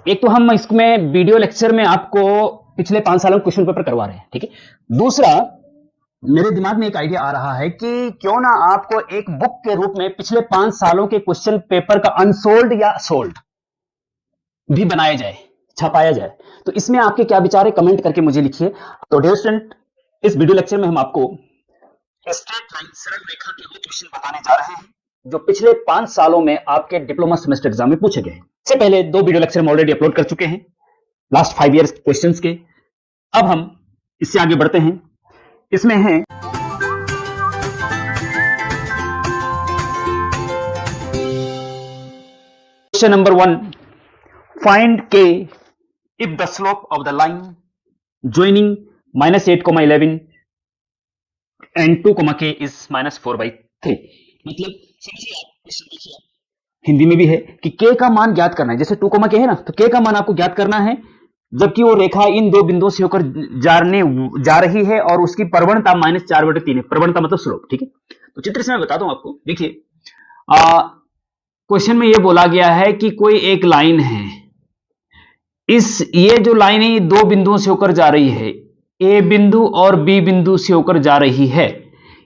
एक तो हम इसमें वीडियो लेक्चर में आपको पिछले 5 सालों के क्वेश्चन पेपर करवा रहे हैं, ठीक है। दूसरा, मेरे दिमाग में एक आइडिया आ रहा है कि क्यों ना आपको एक बुक के रूप में पिछले 5 सालों के क्वेश्चन पेपर का अनसोल्ड या सोल्ड भी बनाया जाए, छपाया जाए। तो इसमें आपके क्या विचार है, कमेंट करके मुझे लिखिए। तो डियर स्टूडेंट, इस वीडियो लेक्चर में हम आपको स्ट्रेट लाइन, सरल रेखा के वो क्वेश्चन बताने जा रहे हैं जो पिछले 5 सालों में आपके डिप्लोमा सेमेस्टर एग्जाम में पूछे गए। इससे पहले 2 वीडियो लेक्चर हम ऑलरेडी अपलोड कर चुके हैं लास्ट 5 इयर्स क्वेश्चंस के। अब हम इससे आगे बढ़ते हैं। इसमें है क्वेश्चन नंबर 1, फाइंड के if the slope of the line joining -8,11 and 2, k is -4/3। मतलब समझिए आप, क्वेश्चन देखिए, हिंदी में भी है कि k का मान ज्ञात करना है। जैसे 2, k है ना, तो k का मान आपको ज्ञात करना है, जबकि वो रेखा इन 2 बिंदुओं से होकर जा रही है और उसकी प्रवणता -4/3 है। प्रवणता मतलब स्लोप, ठीक है। तो चित्र से मैं बताता हूं आपको। देखिए, क्वेश्चन में ये बोला गया है कि कोई एक लाइन है, ये जो लाइन है ये 2 बिंदुओं से होकर जा रही है, ए बिंदु और बी बिंदु से होकर जा रही है।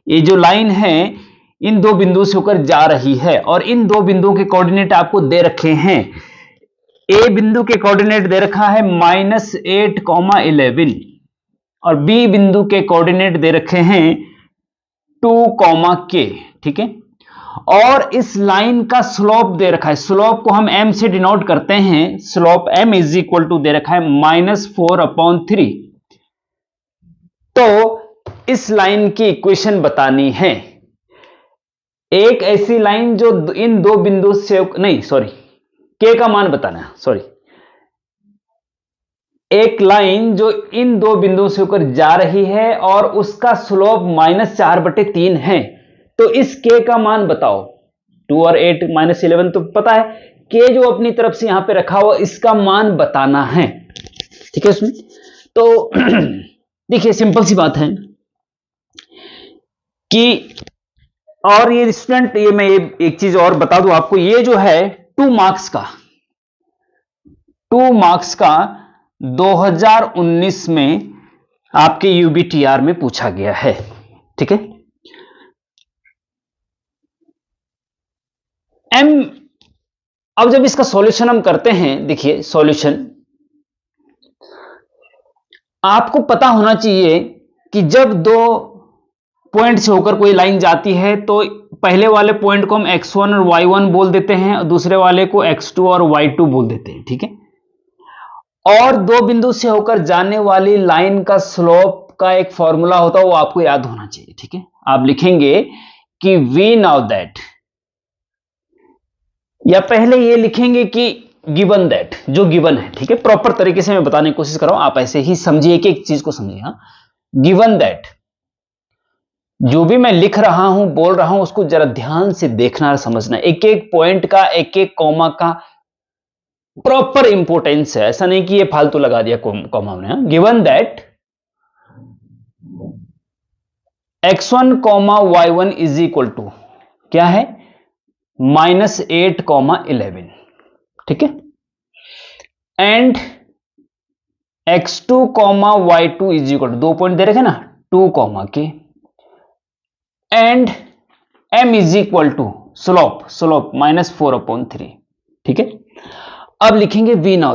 ये जो लाइन है इन 2 बिंदुओं से होकर जा रही है और इन 2 बिंदुओं के कोऑर्डिनेट आपको दे रखे हैं। ए बिंदु के कोऑर्डिनेट दे रखा है -8,11 और बी बिंदु के कोऑर्डिनेट दे रखे हैं 2, k, ठीक है। और इस लाइन का स्लोप दे रखा है, स्लोप को हम m से डिनोट करते हैं। Slope m is equal to दे रखा है -4/3। तो इस लाइन की इक्वेशन बतानी है। एक ऐसी लाइन जो इन 2 बिंदु से k का मान बताना है, एक लाइन जो इन 2 बिंदुओं से होकर जा रही है और उसका स्लोप -4/3 है। तो इस k का मान बताओ। 2 और 8 -11 तो पता है, k जो अपनी तरफ से यहां पे रखा हुआ इसका मान बताना है, ठीक है। उसमें तो देखिए सिंपल सी बात है कि, और ये स्टूडेंट, ये मैं एक चीज और बता दूं आपको, ये जो है 2 मार्क्स का 2019 में आपके यूबीटीआर में पूछा गया है, ठीक है। अब जब इसका सॉल्यूशन हम करते हैं, देखिए सॉल्यूशन आपको पता होना चाहिए कि जब 2 पॉइंट से होकर कोई लाइन जाती है तो पहले वाले पॉइंट को हम x1 और y1 बोल देते हैं और दूसरे वाले को x2 और y2 बोल देते हैं, ठीक है। और 2 बिंदु से होकर जाने वाली लाइन का स्लोप का एक फॉर्मूला होता है, वो आपको याद होना चाहिए, ठीक है। आप लिखेंगे कि वी नाउ दैट, या पहले ये लिखेंगे कि गिवन दैट, जो गिवन है, ठीक है। प्रॉपर तरीके से मैं बताने की कोशिश कर रहा हूं, आप ऐसे ही समझिए, एक चीज को समझिए। हाँ, गिवन दैट, जो भी मैं लिख रहा हूं, बोल रहा हूं, उसको जरा ध्यान से देखना और समझना। एक एक पॉइंट का, एक एक कॉमा का प्रॉपर इंपोर्टेंस है। ऐसा नहीं कि ये फालतू लगा दिया कॉमा में। Given that x1, y1 is equal to क्या है, -8,11, ठीक है। And x2, y2 is equal to, 2 point दे रखे ना, 2, k, and m is equal to slope -4/3, ठीक है। अब लिखेंगे वी नाउ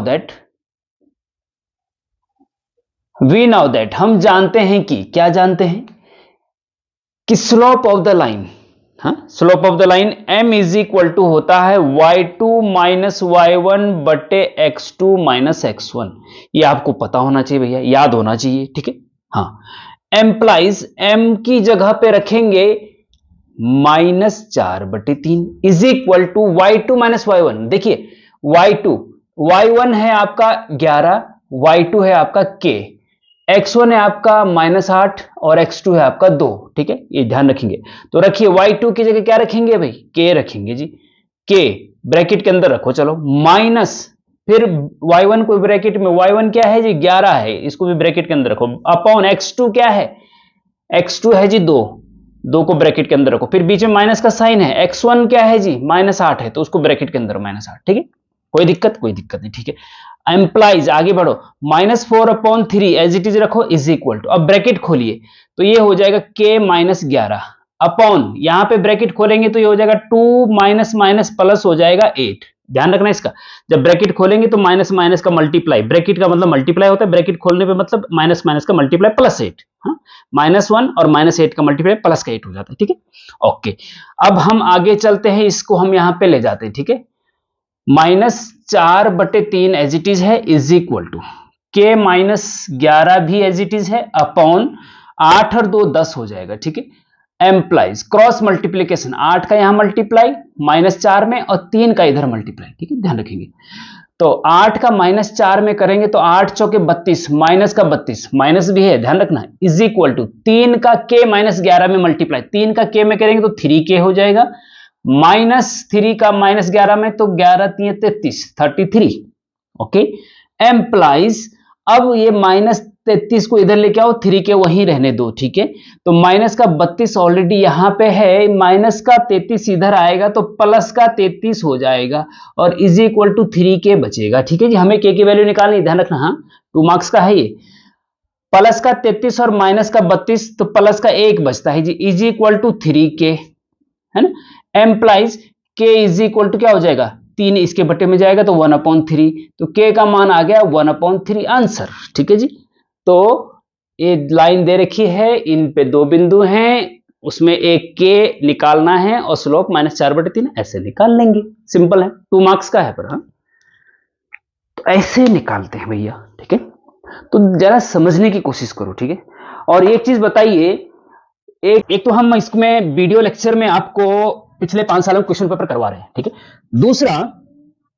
दैट हम जानते हैं कि, क्या जानते हैं कि slope of the line, slope of the line m is equal to होता है y2 - y1 बटे x2 - x1। ये आपको पता होना चाहिए भैया, याद होना चाहिए, ठीक है। हाँ, एम्प्लाइज m की जगह पे रखेंगे -4/3 is equal to y2 - y1। देखिए y1 है आपका 11, y2 है आपका k, x1 है आपका -8 और x2 है आपका 2, ठीक है। ये ध्यान रखेंगे। तो रखिए y2 की जगह क्या रखेंगे भाई, k रखेंगे जी। k ब्रैकेट के अंदर रखो, चलो, माइनस, फिर y1 को ब्रैकेट में, y1 क्या है जी, 11 है, इसको भी ब्रैकेट के अंदर रखो, अपॉन x2 क्या है, x2 है जी 2 को ब्रैकेट के अंदर रखो, फिर बीच में माइनस का साइन है। x1 क्या है जी, -8 है, तो उसको ब्रैकेट के अंदर -8, ठीक है। कोई दिक्कत नहीं, ठीक है। एम्प्लाइज, आगे बढ़ो, -4/3 एज इट इज रखो, इज इक्वल टू, अब ब्रैकेट खोलिए तो ये हो जाएगा k -11 अपॉन, यहां पे ब्रैकेट खोलेंगे तो ये हो जाएगा 2 माइनस प्लस हो जाएगा 8। ध्यान रखना इसका, जब ब्रैकेट खोलेंगे तो माइनस माइनस का मल्टीप्लाई, ब्रैकेट का मतलब मल्टीप्लाई होता है, ब्रैकेट खोलने पे मतलब माइनस माइनस का मल्टीप्लाई प्लस 8, हाँ, -1 और -8 का मल्टीप्लाई प्लस का 8 हो जाता है, ठीक है। ओके, अब हम आगे चलते हैं, इसको हम यहां पे ले जाते हैं, ठीक है। -4/3 एज इट इज है, इज इक्वल टू k -11 भी एज इट इज है अपॉन 8 और 2 10 हो जाएगा, ठीक है। एम्प्लाइज क्रॉस मल्टीप्लीकेशन, 8 का यहां मल्टीप्लाई -4 में और 3 का इधर मल्टीप्लाई, ठीक है, ध्यान रखेंगे। तो 8 का -4 में करेंगे तो 8 चौके 32, माइनस का 32, माइनस भी है, ध्यान रखना, इज इक्वल टू 3 का k -11 में मल्टीप्लाई, 3 का k में करेंगे तो 3k हो जाएगा, -3 का -11 में तो 11 3 33, ओके। एम्प्लाइज, अब ये -33 को इधर लेके आओ, 3 के वहीं रहने दो, ठीक है। तो माइनस का 32 ऑलरेडी यहां पे है, माइनस का 33 इधर आएगा तो प्लस का 33 हो जाएगा और इज इक्वल टू 3k बचेगा, ठीक है जी। हमें k की वैल्यू निकालनी, ध्यान रखना, हाँ 2 मार्क्स का है ये। प्लस का 33 और माइनस का 32 तो प्लस का 1 बचता है जी, इज इक्वल टू 3k, है ना। Implies k is equal to क्या हो जाएगा, 3 इसके बटे में जाएगा तो 1/3, तो k का मान आ गया 1/3 आंसर, ठीक है जी। तो ये लाइन दे रखी है, इन पे 2 बिंदु हैं, उसमें एक k निकालना है और स्लोप -4/3 ऐसे निकाल लेंगे, सिंपल है, 2 मार्क्स का है पर, हाँ तो ऐसे निकालते हैं भैया, ठीक है। तो जरा समझने की कोशिश करो, ठीक है। और एक चीज बताइए, एक तो हम इसमें वीडियो लेक्चर में आपको पिछले 5 सालों के क्वेश्चन पेपर करवा रहे हैं, ठीक है। दूसरा,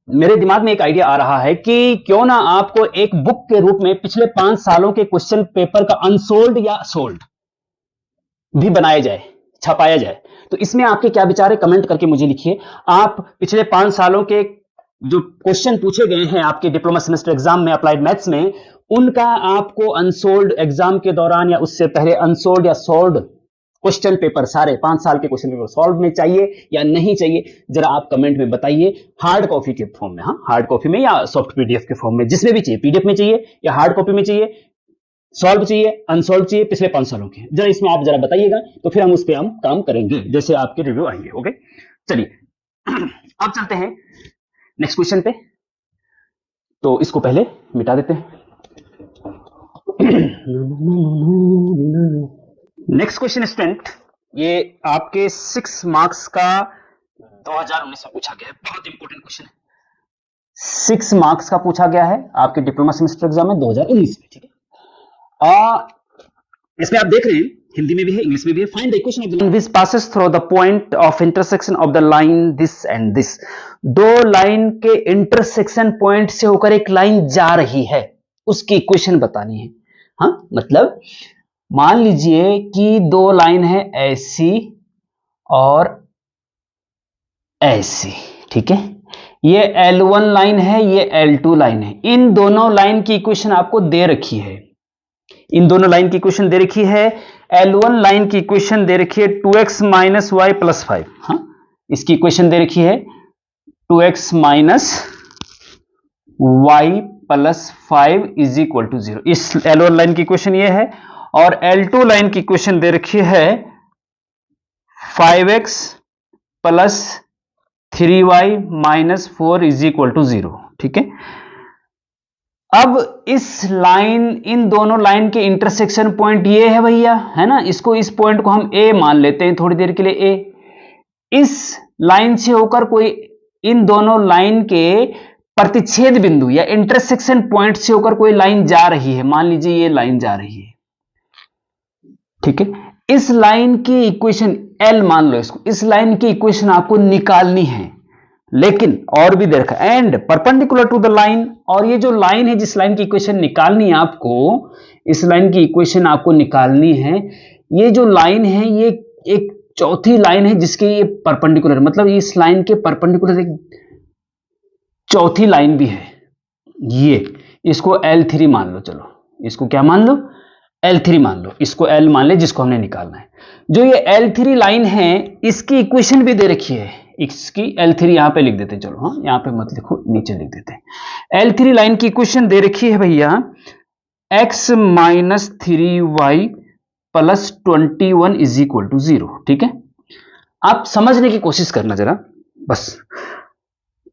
मेरे दिमाग में एक आइडिया आ रहा है कि क्यों ना आपको एक बुक के रूप में पिछले 5 सालों के क्वेश्चन पेपर का अनसोल्ड या सोल्ड भी बनाया जाए, छपाया जाए। तो इसमें आपके क्या विचार है, कमेंट करके मुझे लिखिए। आप पिछले 5 सालों के जो क्वेश्चन पूछे गए हैं आपके डिप्लोमा सेमेस्टर एग्जाम में, अप्लाइड मैथ्स में, उनका आपको अनसोल्ड एग्जाम के दौरान या उससे पहले अनसोल्ड या सोल्ड क्वेश्चन पेपर, सारे 5 साल के क्वेश्चन पेपर सॉल्व में चाहिए या नहीं चाहिए, जरा आप कमेंट में बताइए। हार्ड कॉपी के फॉर्म में, हाँ हार्ड कॉपी में या सॉफ्ट पीडीएफ के फॉर्म में, जिसमें भी चाहिए, पीडीएफ में चाहिए या हार्ड कॉपी में चाहिए, सॉल्व चाहिए, अनसॉल्व चाहिए, पिछले 5 सालों के, जरा इसमें आप जरा बताइएगा, तो फिर हम उस पर हम काम करेंगे जैसे आपके रिव्यू आएंगे, ओके। चलिए अब चलते हैं नेक्स्ट क्वेश्चन पे, तो इसको पहले मिटा देते हैं। नेक्स्ट क्वेश्चन स्टूडेंट, ये आपके 6 मार्क्स का 2019 में पूछा गया है, बहुत इंपॉर्टेंट क्वेश्चन है, 6 मार्क्स का पूछा गया है आपके डिप्लोमा सेमेस्टर एग्जाम में 2019 में, ठीक है। इसमें आप देख रहे हैं, हिंदी में भी है, इंग्लिश में भी है। Find the equation of the line which passes through the point of intersection of the line this and this. दो लाइन के इंटरसेक्शन पॉइंट से होकर एक लाइन जा रही है, उसकी इक्वेशन बतानी है। हाँ मतलब मान लीजिए कि 2 लाइन है ऐसी और ऐसी, ठीक है। ये L1 लाइन है, ये L2 लाइन है। इन दोनों लाइन की इक्वेशन आपको दे रखी है, इन दोनों लाइन की इक्वेशन दे रखी है। L1 लाइन की इक्वेशन दे रखी है 2x - y + 5, हाँ इसकी इक्वेशन दे रखी है 2x - y + 5 = 0। इस L1 लाइन की इक्वेशन ये है, और L2 लाइन की इक्वेशन दे रखी है 5x + 3y - 4 = 0, ठीक है। अब इस लाइन, इन दोनों लाइन के इंटरसेक्शन पॉइंट ये है भैया, है ना, इसको, इस पॉइंट को हम A मान लेते हैं थोड़ी देर के लिए, A। इस लाइन से होकर कोई, इन दोनों लाइन के प्रतिच्छेद बिंदु या इंटरसेक्शन पॉइंट से होकर कोई लाइन जा रही है, मान लीजिए ये लाइन जा रही है, ठीक है। इस लाइन की इक्वेशन L मान लो इसको, इस लाइन की इक्वेशन आपको निकालनी है, लेकिन और भी दे रखा है and perpendicular to the line. और ये जो लाइन है, जिस लाइन की इक्वेशन निकालनी है आपको, इस लाइन की इक्वेशन आपको निकालनी है, ये जो लाइन है ये एक चौथी लाइन है जिसके ये परपेंडिकुलर, मतलब इस लाइन के परपेंडिकुलर एक चौथी लाइन भी है, ये, इसको L3 मान लो। चलो इसको क्या मान लो, L3 मान लो, इसको L मान ले जिसको हमने निकालना है। जो ये L3 लाइन है, इसकी इक्वेशन भी दे रखी है, इसकी L3 यहां पे लिख देते हैं, चलो हाँ यहां पे मत लिखो, नीचे लिख देते हैं। L3 लाइन की इक्वेशन दे रखी है भैया, x minus 3y plus 21 is equal to 0। ठीक है, आप समझने की कोशिश करना जरा, बस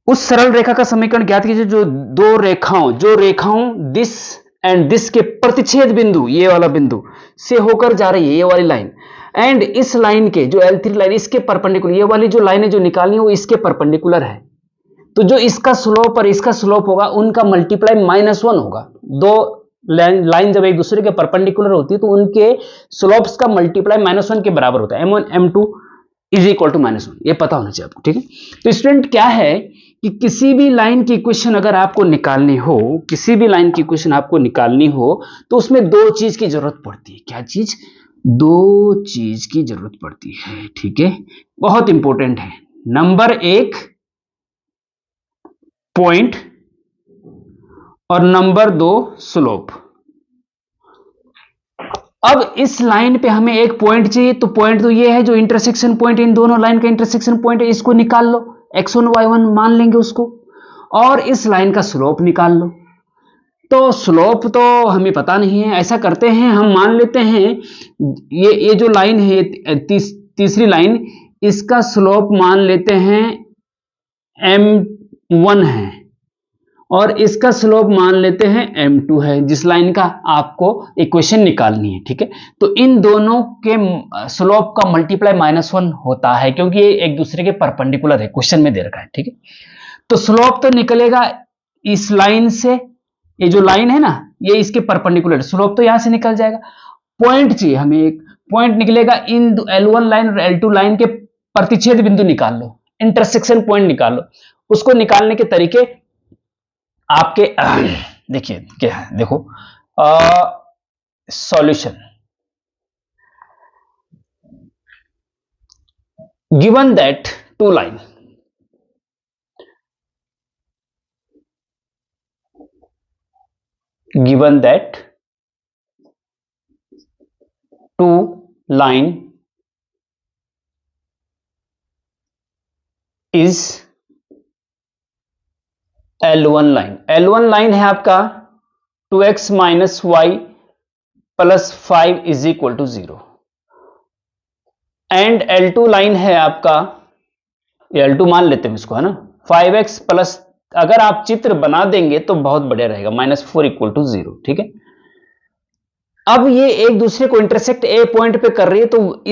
उस सरल रेखा का समीकरण ज्ञात कीजिए जो दो रेखाओं दिस एंड दिस के प्रतिच्छेद बिंदु, ये वाला बिंदु से होकर जा रही है, ये वाली लाइन, एंड इस लाइन के जो L3 लाइन इसके परपेंडिकुलर, ये वाली जो लाइन है जो निकालनी है वो इसके परपेंडिकुलर है, तो जो इसका स्लोप और इसका स्लोप होगा उनका मल्टीप्लाई -1 होगा। दो लाइन जब एक दूसरे के परपेंडिकुलर होती है तो उनके स्लोप्स का मल्टीप्लाई -1 के बराबर होता है, m1 m2 is equal to -1, ये पता होना चाहिए आपको। ठीक है, तो स्टूडेंट क्या है कि किसी भी लाइन की इक्वेशन अगर आपको निकालनी हो, किसी भी लाइन की इक्वेशन आपको निकालनी हो तो उसमें दो चीज की जरूरत पड़ती है। क्या चीज? दो चीज की जरूरत पड़ती है। ठीक है, बहुत इंपॉर्टेंट है। नंबर एक पॉइंट और नंबर दो स्लोप। अब इस लाइन पे हमें एक पॉइंट चाहिए, तो पॉइंट तो ये है जो इंटरसेक्शन पॉइंट, इन दोनों लाइन का इंटरसेक्शन पॉइंट है, इसको निकाल लो, x1 y1 मान लेंगे उसको, और इस लाइन का स्लोप निकाल लो। तो स्लोप तो हमें पता नहीं है, ऐसा करते हैं हम मान लेते हैं ये जो लाइन है, तीसरी लाइन, इसका स्लोप मान लेते हैं m1 है और इसका स्लोप मान लेते हैं m2 है, जिस लाइन का आपको इक्वेशन निकालनी है। ठीक है, तो इन दोनों के स्लोप का मल्टीप्लाई -1 होता है क्योंकि ये एक दूसरे के परपेंडिकुलर है, क्वेश्चन में दे रखा है। ठीक है, तो स्लोप तो निकलेगा इस लाइन से, ये जो लाइन है ना ये इसके परपेंडिकुलर, स्लोप तो यहां से निकल जाएगा। पॉइंट चाहिए हमें, एक पॉइंट निकलेगा, इन L1 लाइन और L2 लाइन के प्रतिच्छेद बिंदु निकाल लो, इंटरसेक्शन पॉइंट निकाल लो। उसको निकालने के तरीके आपके देखिए क्या है, देखो solution, given that two line, given that two line is L1 line, L1 line है आपका 2x minus y plus 5 is equal to 0, and L2 line है आपका, ये L2 मान लेते हैं इसको, है ना, 5x प्लस, अगर आप चित्र बना देंगे तो बहुत बढ़िया रहेगा, -4 इक्वल टू 0। ठीक है, अब ये एक दूसरे को इंटरसेक्ट ए पॉइंट पे कर रही है, तो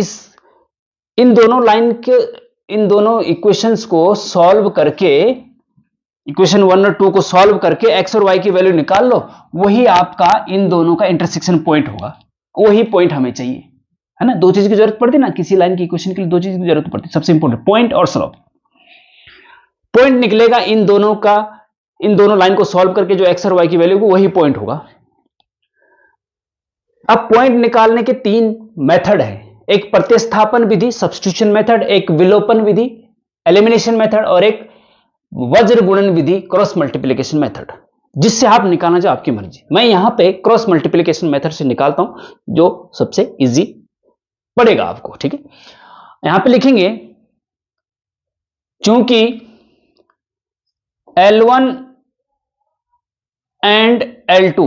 इन दोनों लाइन के, इन दोनों इक्वेशंस को सॉल्व करके, इक्वेशन 1 और 2 को सॉल्व करके x और y की वैल्यू निकाल लो, वही आपका इन दोनों का इंटरसेक्शन पॉइंट होगा, वही पॉइंट हमें चाहिए, है ना। दो चीज की जरूरत पड़ती है ना, किसी लाइन की इक्वेशन के लिए दो चीज की जरूरत पड़ती है, सबसे इंपॉर्टेंट पॉइंट और स्लोप। पॉइंट निकलेगा इन दोनों का, इन दोनों लाइन को सॉल्व करके जो x और y की वैल्यू को, वही पॉइंट होगा। अब पॉइंट निकालने के तीन मेथड है, एक प्रतिस्थापन विधि सब्स्टिट्यूशन मेथड, एक विलोपन विधि एलिमिनेशन मेथड, और एक वज्र गुणन विधि क्रॉस मल्टीप्लिकेशन मेथड, जिससे आप निकालना चाहो आपकी मर्जी। मैं यहां पे क्रॉस मल्टीप्लिकेशन मेथड से निकालता हूं जो सबसे इजी पड़ेगा आपको। ठीक है, यहां पे लिखेंगे चूंकि L1 and L2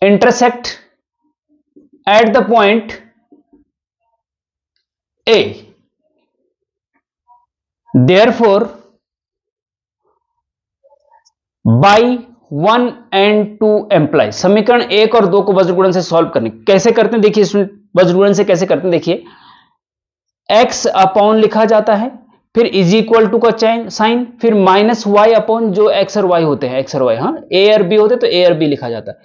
intersect at the point A, therefore by 1 and 2 imply, समीकरण 1 और 2 को वज्रगुणन से सॉल्व करने, कैसे करते हैं देखिए, वज्रगुणन से कैसे करते हैं देखिए, x अपॉन लिखा जाता है, फिर इज इक्वल टू का साइन, फिर माइनस y अपॉन जो x और y होते हैं, x और y, हाँ a और b होते तो a और b लिखा जाता है,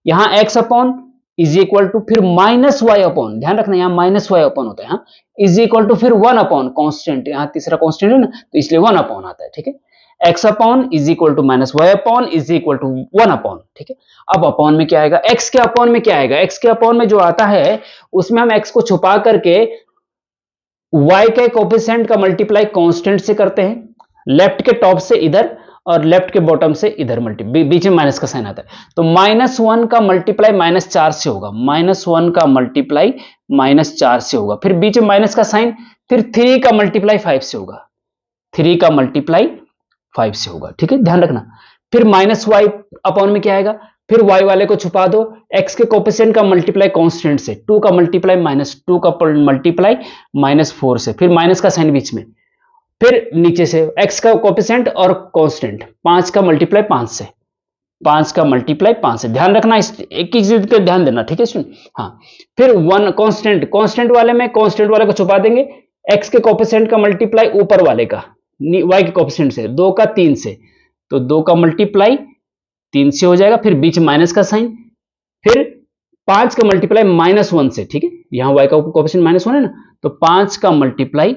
यहां x upon is equal to, फिर माइनस y अपॉन, ध्यान रखना यहां माइनस y अपॉन होता है, हाँ, इज इक्वल टू, फिर 1 अपॉन कांस्टेंट, यहां तीसरा कांस्टेंट है ना तो इसलिए 1 अपॉन आता है। ठीक है, x upon is equal to minus y upon is equal to 1 upon. ठीक है, अब अपॉन में क्या आएगा, x के अपॉन में क्या आएगा, x के अपॉन में जो आता है उसमें हम x को छुपा करके y के कोफिशिएंट का मल्टीप्लाई कांस्टेंट से करते हैं, लेफ्ट के टॉप से इधर और लेफ्ट के बॉटम से इधर बीच में माइनस का साइन आता है, तो -1 का मल्टीप्लाई -4 से होगा, -1 का मल्टीप्लाई -4 से होगा, फिर बीच में माइनस का साइन, फिर 3 का मल्टीप्लाई 5 से होगा, 3 का मल्टीप्लाई 5 से होगा, ठीक है, ध्यान रखना। फिर -y अपॉन में क्या आएगा, फिर y वाले को छुपा दो, x के कोफिशिएंट का मल्टीप्लाई कांस्टेंट से, 2 का मल्टीप्लाई -2 का मल्टीप्लाई -4 से, फिर माइनस का साइन बीच में, फिर नीचे से x का कोफिशिएंट और कांस्टेंट, 5 का मल्टीप्लाई 5 से, 5 का मल्टीप्लाई 5 से, ध्यान रखना, इस एक ही चीज पे ध्यान देना, ठीक है सुन। हाँ, फिर 1 कांस्टेंट वाले में कांस्टेंट वाले को छुपा देंगे, x के कोफिशिएंट का मल्टीप्लाई ऊपर वाले का y के कोफिशिएंट से, 2 का 3 से, तो 2 का मल्टीप्लाई 3 से हो जाएगा, फिर बीच माइनस का साइन, फिर 5 का मल्टीप्लाई -1 से, ठीक है, यहां y का कोफिशिएंट -1 है ना, तो 5 का मल्टीप्लाई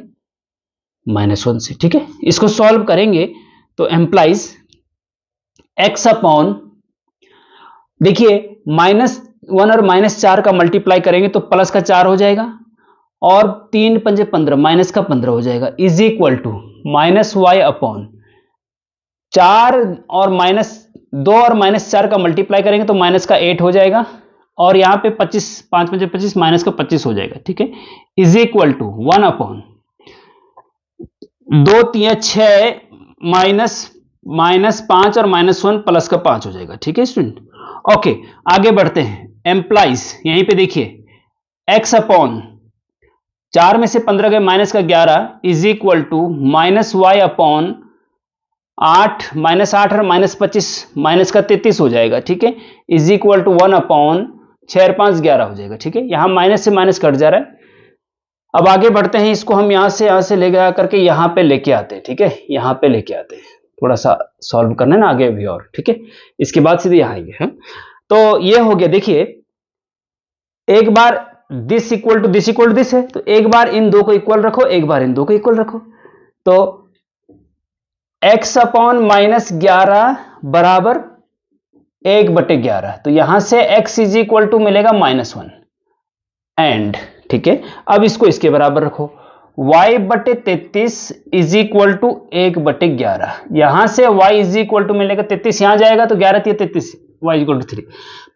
-1 से, ठीक है। इसको सॉल्व करेंगे तो एम्प्लाइज x अपॉन, देखिए -1 और -4 का मल्टीप्लाई करेंगे तो प्लस का 4 हो जाएगा, और 3 पंजे 15, माइनस का 15 हो जाएगा, is equal to -y upon 4 और -2 और -4 का मल्टीप्लाई करेंगे तो माइनस का 8 हो जाएगा, और यहां पे 25, 5 पंजे 25, माइनस का 25 हो जाएगा, ठीक है, इज इक्वल टू 1 अपॉन 2 3 6 -5 और -1 प्लस का 5 हो जाएगा, ठीक है स्टूडेंट। ओके, आगे बढ़ते हैं, एम्प्लाइज यहीं पे देखिए x अपॉन 4 में से 15 गए माइनस का 11 is equal to -y upon 8 -8 और -25 माइनस का 33 हो जाएगा, ठीक है, इज इक्वल टू 1 अपॉन 6 और 5 11 हो जाएगा, ठीक है, यहां माइनस से माइनस कट जा रहा है। अब आगे बढ़ते हैं, इसको हम यहां से ले गया करके यहां पे लेके आते हैं, ठीक है, यहां पे लेके आते हैं, थोड़ा सा सॉल्व करना है ना आगे भी और, ठीक है, इसके बाद सीधे यहां आएंगे। तो ये हो गया, देखिए एक बार दिस इक्वल टू दिस है, तो एक बार इन दो को इक्वल रखो, एक बार इन दो को इक्वल रखो, तो x अपॉन -11 बराबर 1/11, तो यहां से x इज इक्वल टू मिलेगा -1 एंड, ठीक है, अब इसको इसके बराबर रखो, y/33 इज इक्वल टू 1/11, यहां से y इज इक्वल टू मिलेगा 33, यहां जाएगा तो 11 33, y इक्वल टू 3,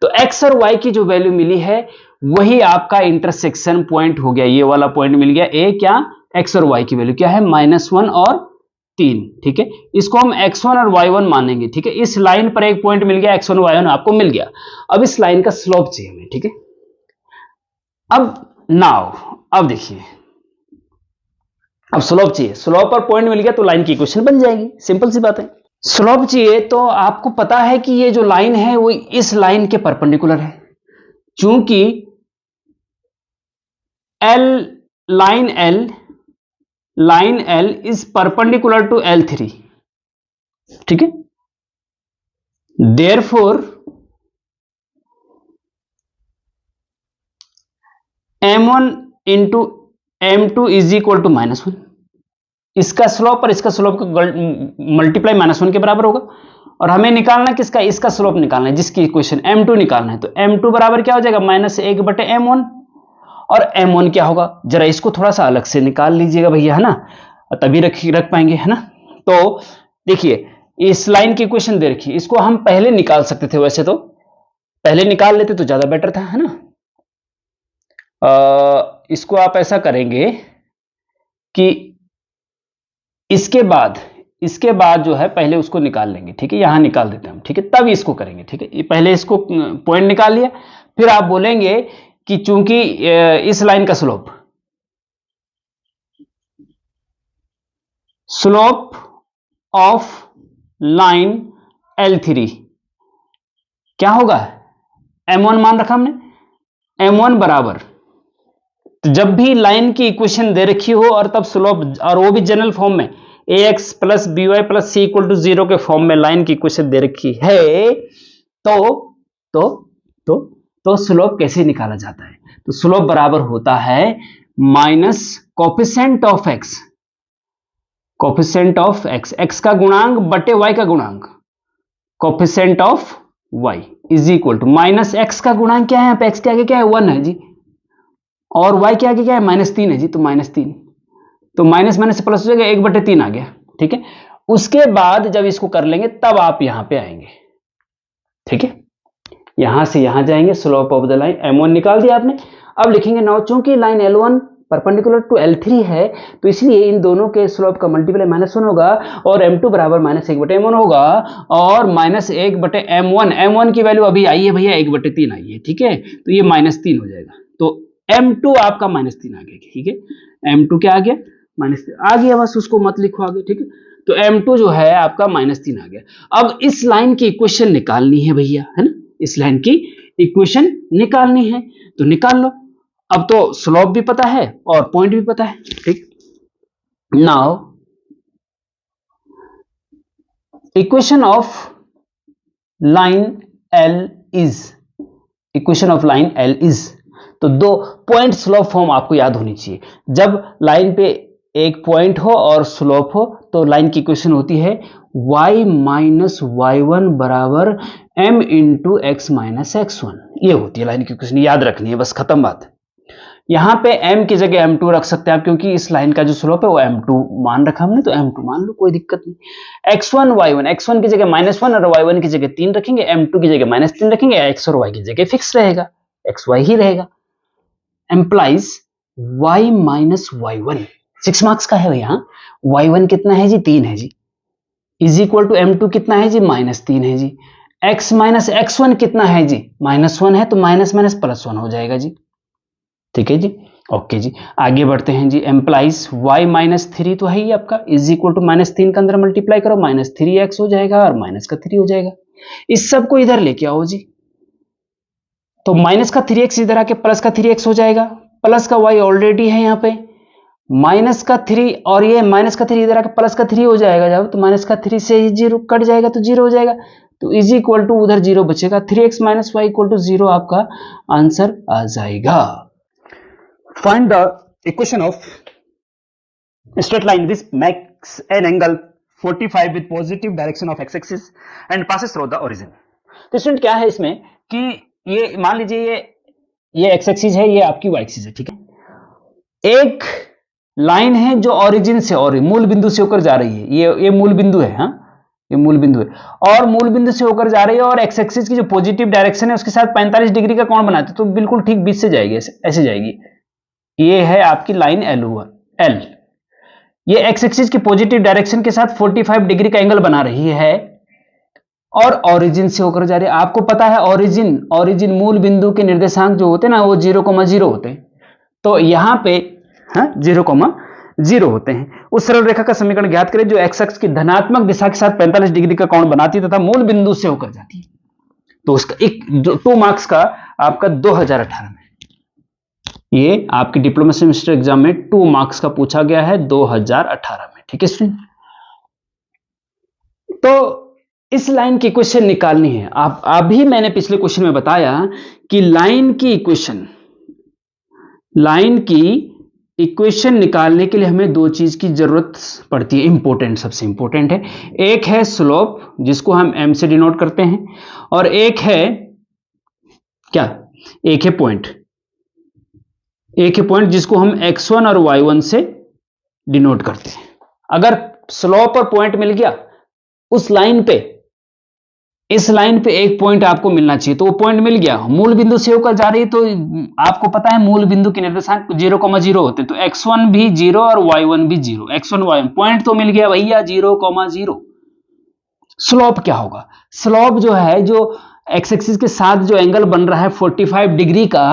तो x और y की जो वैल्यू मिली है वही आपका इंटरसेक्शन पॉइंट हो गया, ये वाला पॉइंट मिल गया, a क्या, x और y की वैल्यू क्या है, -1 और 3, ठीक है, इसको हम x1 और y1 मानेंगे, ठीक है, इस लाइन पर एक पॉइंट मिल गया, x1 y1 आपको मिल गया, अब इस लाइन का स्लोप चाहिए हमें, ठीक है। अब नाउ अब देखिए, अब स्लोप चाहिए, स्लोप और पॉइंट मिल गया तो लाइन की इक्वेशन बन जाएगी, सिंपल सी बात है। स्लोप चाहिए तो आपको पता है कि ये जो लाइन है वो इस लाइन के परपेंडिकुलर है, चूंकि line L is perpendicular to L3, ठीक है, therefore M1 into M2 is equal to -1, इसका स्लोप और इसका स्लोप का मल्टीप्लाई -1 के बराबर होगा, और हमें निकालना किसका, इसका स्लोप निकालना है, जिसकी इक्वेशन M2 निकालना है, तो M2 बराबर क्या हो जाएगा, -1/M1, और M1 क्या होगा, जरा इसको थोड़ा सा अलग से निकाल लीजिएगा भैया, है ना, तभी रख पाएंगे, है ना। तो देखिए इस लाइन की इक्वेशन दे रखी है, इसको हम पहले निकाल सकते थे, वैसे तो पहले निकाल लेते तो ज्यादा बेटर था, है ना। इसको आप ऐसा करेंगे कि इसके बाद जो है पहले उसको निकाल लेंगे, ठीक है, यहां निकाल देते हैं हम, ठीक है, तब इसको करेंगे, ठीक है, पहले इसको पॉइंट निकाल लिया, फिर आप बोलेंगे कि चूंकि इस लाइन का स्लोप ऑफ लाइन L3 क्या होगा, M1 मान रखा हमने, M1 बराबर, तो जब भी लाइन की इक्वेशन दे रखी हो और तब स्लोप, और वो भी जनरल फॉर्म में ax plus by plus c equal to 0 के फॉर्म में लाइन की इक्वेशन दे रखी है, तो स्लोप कैसे निकाला जाता है, तो स्लोप बराबर होता है माइनस कोफिशिएंट ऑफ x का गुणांक बटे y का गुणांक, coefficient of y is equal to minus x का गुणांक क्या है, यहाँ पे x के आगे क्या है, 1 है जी, और y के आगे क्या है, -3 है जी, तो -3, तो माइनस से प्लस हो जाएगा, 1/3 आ गया, ठीक है, उसके बाद जब इसको कर लेंगे तब आप यहां पे आएंगे, ठीक है। यहां से यहां जाएंगे, slope of the line m1 निकाल दिया आपने। अब लिखेंगे नाउ चूंकि line L1 perpendicular to L3 है तो इसलिए इन दोनों के स्लोप का मल्टीप्लाई -1 होगा और m2 बराबर -1/m1 होगा और -1/m1। m1 की वैल्यू अभी आई है भैया 1/3 आई है, ठीक है, तो ये -3 हो जाएगा। तो m2 आपका -3 आ गया, ठीक है। m2 क्या आ गया? -3 आ गया, बस उसको मत लिखो आगे, ठीक है। तो m2 जो है आपका -3 आ गया। अब इस लाइन की इक्वेशन निकालनी है भैया, है ना, इस लाइन की इक्वेशन निकालनी है तो निकाल लो। अब तो स्लोप भी पता है और पॉइंट भी पता है, ठीक। Now equation of line L is, equation of line L is, तो दो पॉइंट स्लोप फॉर्म आपको याद होनी चाहिए। जब लाइन पे एक पॉइंट हो और स्लोप हो तो लाइन की इक्वेशन होती है y माइनस y1 बराबर m into x minus x1। ये होती है लाइन की इक्वेशन, याद रखनी है, बस खत्म बात। यहां पे m की जगह m2 रख सकते हैं आप, क्योंकि इस लाइन का जो स्लोप है वो m2 मान रखा हमने, तो m2 मान लो, कोई दिक्कत नहीं। x1 y1, x1 की जगह -1 और y1 की जगह 3 रखेंगे, m2 की जगह -3 रखेंगे, x और y की जगह फिक्स रहेगा, xy ही रहेगा। एम्प्लाइज y माइनस y1 6 मार्क्स का है भैया। y1 कितना है जी? 3 है जी, इज इक्वल टू m2 कितना है जी? -3 है जी। x माइनस x1 कितना है जी? -1 है, तो माइनस माइनस +1 हो जाएगा जी, ठीक है जी। ओके जी, आगे बढ़ते हैं जी। एम्प्लाइज y -3 तो है ही आपका, इज इक्वल टू -3 का अंदर मल्टीप्लाई करो, -3x हो जाएगा और माइनस का 3 हो जाएगा। इस सब को इधर लेके आओ जी, तो माइनस का 3x इधर आके प्लस का 3x हो जाएगा, प्लस का y ऑलरेडी है यहाँ पे, माइनस का 3 और ये माइनस का 3 इधर आके प्लस का 3 हो जाएगा। जब तो माइनस का 3 से 0 कट जाएगा तो 0 हो जाएगा, तो इज इक्वल टू उधर 0 बचेगा, 3x minus y equal to 0 आपका आंसर आ जाएगा। Find the equation of straight line which makes an angle 45 with positive direction of x axis and passes through the origin. तो स्टूडेंट क्या है इसमें कि ये मान लीजिए ये एक्स एक्सिस है, ये आपकी वाई एक्सिस है, ठीक है। एक लाइन है जो ओरिजिन से और मूल बिंदु से होकर जा रही है, ये मूल बिंदु है, हाँ ये मूल बिंदु है, और मूल बिंदु से होकर जा रही है और एक्स एक्सिस की जो पॉजिटिव डायरेक्शन है उसके साथ 45 डिग्री का कोण बनाते, तो बिल्कुल ठीक बीच से जाएगी, ऐसे जाएगी। ये है आपकी लाइन L, ये एक्स एक्सिस की पॉजिटिव डायरेक्शन के साथ 45 डिग्री का एंगल बना रही है और ओरिजिन से होकर जा रही है। आपको पता है ओरिजिन मूल बिंदु के निर्देशांक जो होते हैं ना वो 0,0 होते हैं, तो यहां पे 0,0 होते हैं। उस सरल रेखा का समीकरण ज्ञात करें जो एक्स अक्ष की धनात्मक दिशा के साथ 45 डिग्री का कोण बनाती है तथा मूल बिंदु से होकर जाती है। तो उसका 2 मार्क्स का आपका 2018 में, ये आपके डिप्लोमा सेमेस्टर एग्जाम में 2 मार्क्स का पूछा गया है 2018 में, ठीक है स्टूडेंट। तो इस लाइन की इक्वेशन निकालनी है। आप अभी मैंने पिछले क्वेश्चन में बताया कि लाइन की इक्वेशन निकालने के लिए हमें 2 चीज की जरूरत पड़ती है, इंपॉर्टेंट, सबसे इंपॉर्टेंट है। एक है स्लोप जिसको हम m से डिनोट करते हैं, और एक है क्या? एक है पॉइंट जिसको हम x1 और y1 से डिनोट करते हैं। अगर स्लोप और पॉइंट मिल गया उस लाइन पे, इस लाइन पे एक पॉइंट आपको मिलना चाहिए, तो वो पॉइंट मिल गया, मूल बिंदु से होकर जा रही है, तो आपको पता है मूल बिंदु के निर्देशांक 0,0 होते हैं, तो x1 भी 0 और y1 भी 0, x1 y1 पॉइंट तो मिल गया भैया 0,0। स्लोप क्या होगा? स्लोप जो है, जो एक्स एक्सिस के साथ जो एंगल बन रहा है 45 डिग्री का,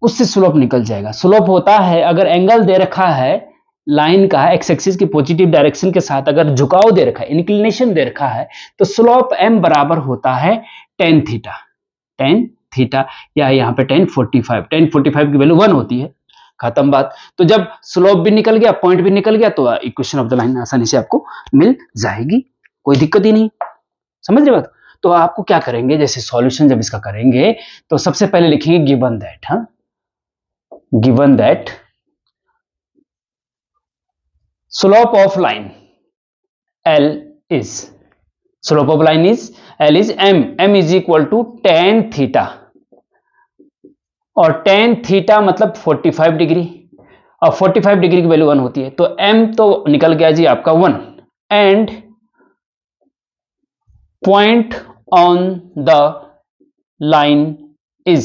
उससे स्लोप निकल जाएगा। स्लोप होता है, अगर एंगल दे रखा है लाइन का एक्स एक्सिस की पॉजिटिव डायरेक्शन के साथ, अगर झुकाव दे रखा है, इंक्लिनेशन दे रखा है, तो स्लोप m बराबर होता है tan थीटा, या यहां पे tan 45 की वैल्यू 1 होती है, खत्म बात। तो जब स्लोप भी निकल गया, पॉइंट भी निकल गया, तो इक्वेशन ऑफ द लाइन आसानी से आपको मिल जाएगी, कोई दिक्कत ही नहीं। समझ रहे बात? तो आपको क्या करेंगे, जैसे सॉल्यूशन जब इसका करेंगे तो सबसे पहले लिखेंगे given that slope of line L is m is equal to tan theta, और tan थीटा मतलब 45 डिग्री, और 45 डिग्री की वैल्यू 1 होती है, तो m तो निकल गया जी आपका 1, and point on the line is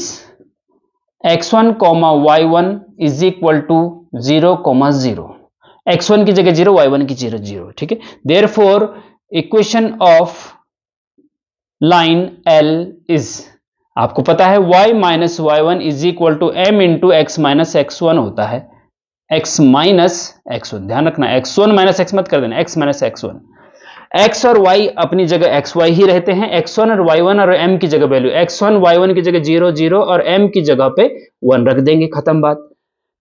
x1 y1 is equal to 0, 0, x1 की जगह 0, y1 की 0, 0, ठीक है। Therefore equation of line L is, आपको पता है y माइनस y1 is equal to m into x minus x1 होता है, x माइनस x1, ध्यान रखना x1 माइनस x मत कर देना, x माइनस x1। x और y अपनी जगह xy ही रहते हैं, x1 और y1 और m की जगह वैल्यू, x1 y1 की जगह 0, 0 और m की जगह पे 1 रख देंगे, खत्म बात।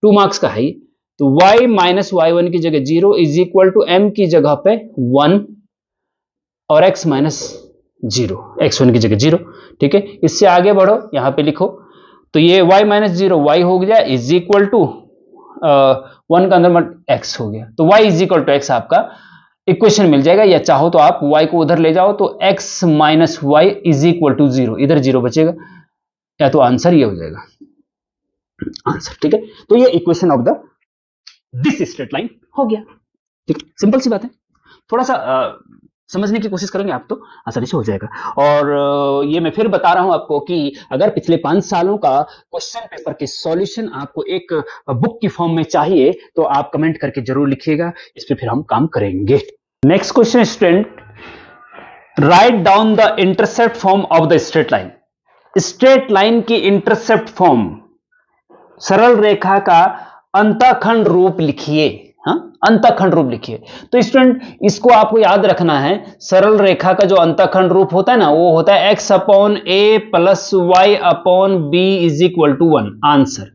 2 मार्क्स का है, तो y माइनस y1 की जगह 0 इज इक्वल टू m की जगह पे 1 और x माइनस 0, x1 की जगह 0, ठीक है। इससे आगे बढ़ो, यहां पे लिखो, तो ये y माइनस 0 y हो गया इज इक्वल टू 1 का अंदर x हो गया, तो y is equal to x आपका इक्वेशन मिल जाएगा। या चाहो तो आप y को उधर ले जाओ, तो x minus y is equal to 0, इधर 0 बचेगा, या तो आंसर ये हो जाएगा आंसर, ठीक है। तो ये equation of the this straight line हो गया, ठीक है, सिंपल सी बात है। थोड़ा सा समझने की कोशिश करेंगे आप तो आसानी से हो जाएगा। और ये मैं फिर बता रहा हूं आपको कि अगर पिछले 5 सालों का क्वेश्चन पेपर के सॉल्यूशन आपको एक बुक की फॉर्म में चाहिए तो आप कमेंट करके जरूर लिखिएगा, इस पे फिर हम काम करेंगे। Next question student, write down the intercept form of the straight line. Straight line की इंटरसेप्ट फॉर्म, सरल रेखा का अंतःखंड रूप लिखिए, हाँ, अंतःखंड रूप लिखिए। तो स्टूडेंट इसको आपको याद रखना है, सरल रेखा का जो अंतःखंड रूप होता है ना, वो होता है x upon a plus y upon b is equal to 1। Answer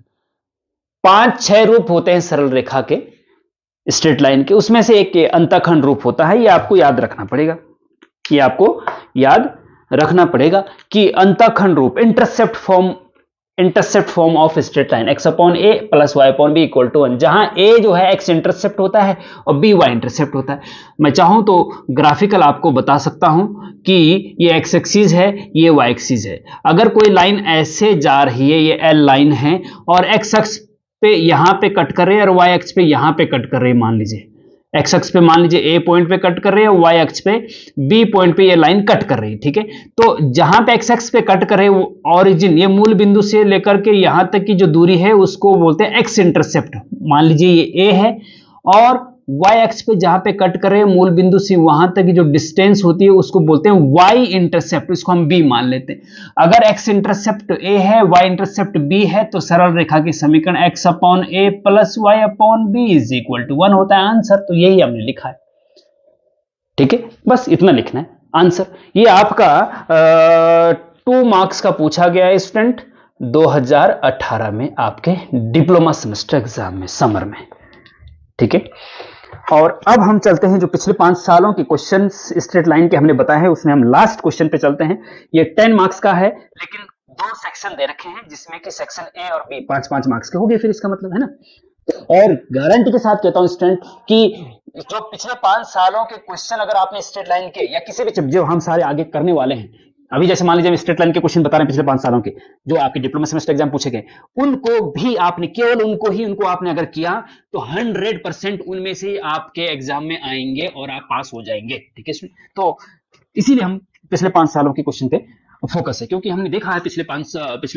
5-6 रूप होते हैं सरल रेखा के, स्ट्रेट लाइन के, उसमें से एक अंतःखंड रूप होता है, ये आपको याद रखना पड़ेगा, ये आपको याद रखना पड़ेगा कि अंतःखंड रूप, intercept form of straight line x upon a plus y upon b equal to 1, जहां a जो है x इंटरसेप्ट होता है और b y इंटरसेप्ट होता है। मैं चाहूं तो ग्राफिकल आपको बता सकता हूं कि ये x एक्सिस है, ये y एक्सिस है। अगर कोई लाइन ऐसे जा रही है, ये L लाइन है, और x अक्ष पे यहां पे कट कर रही है और y अक्ष पे यहां पे कट कर रही है, मान लीजिए x अक्ष पे मान लीजिए a पॉइंट पे कट कर रही है और y अक्ष पे b पॉइंट पे ये लाइन कट कर रही है, ठीक है। तो जहां पे x अक्ष पे कट कर रहे हैं, ऑरिजिन, ये मूल बिंदु से लेकर के यहां तक की जो दूरी है उसको बोलते हैं x इंटरसेप्ट। मान लीजिए ये a है, और y अक्ष पे जहां पे कट कर रहे हैं मूल बिंदु से वहां तक की जो डिस्टेंस होती है उसको बोलते हैं y इंटरसेप्ट, इसको हम b मान लेते हैं। अगर x इंटरसेप्ट a है, y इंटरसेप्ट b है, तो सरल रेखा की समीकरण x upon a plus y upon b is equal to 1 होता है आंसर। तो यही हमने लिखा है, ठीक है, बस इतना लिखना है आंसर। ये आपका 2 मार्क्स का पूछा गया है स्टूडेंट 2018 में आपके डिप्लोमा सेमेस्टर एग्जाम में, समर में, ठीक है। और अब हम चलते हैं जो पिछले 5 सालों के क्वेश्चंस स्ट्रेट लाइन के हमने बताए हैं, उसमें हम लास्ट क्वेश्चन पे चलते हैं। ये 10 मार्क्स का है, लेकिन 2 सेक्शन दे रखे हैं, जिसमें कि सेक्शन ए और बी 5-5 मार्क्स के हो गए, फिर इसका मतलब है ना। और गारंटी के साथ कहता हूं स्टूडेंट कि जो पिछले 5 सालों के क्वेश्चन अगर आपने स्ट्रेट लाइन के या किसी भी जो हम सारे आगे करने वाले हैं, अभी जैसे मान लीजिए स्ट्रेट लाइन के क्वेश्चन बता रहे हैं पिछले 5 सालों के, जो आपके डिप्लोमा सेमेस्टर एग्जाम पूछे गए, उनको भी आपने केवल उनको आपने अगर किया तो 100% उनमें से आपके एग्जाम में आएंगे और आप पास हो जाएंगे, ठीक है। तो इसीलिए हम पिछले 5 सालों के क्वेश्चन पे फोकस है, क्योंकि हमने देखा है पिछले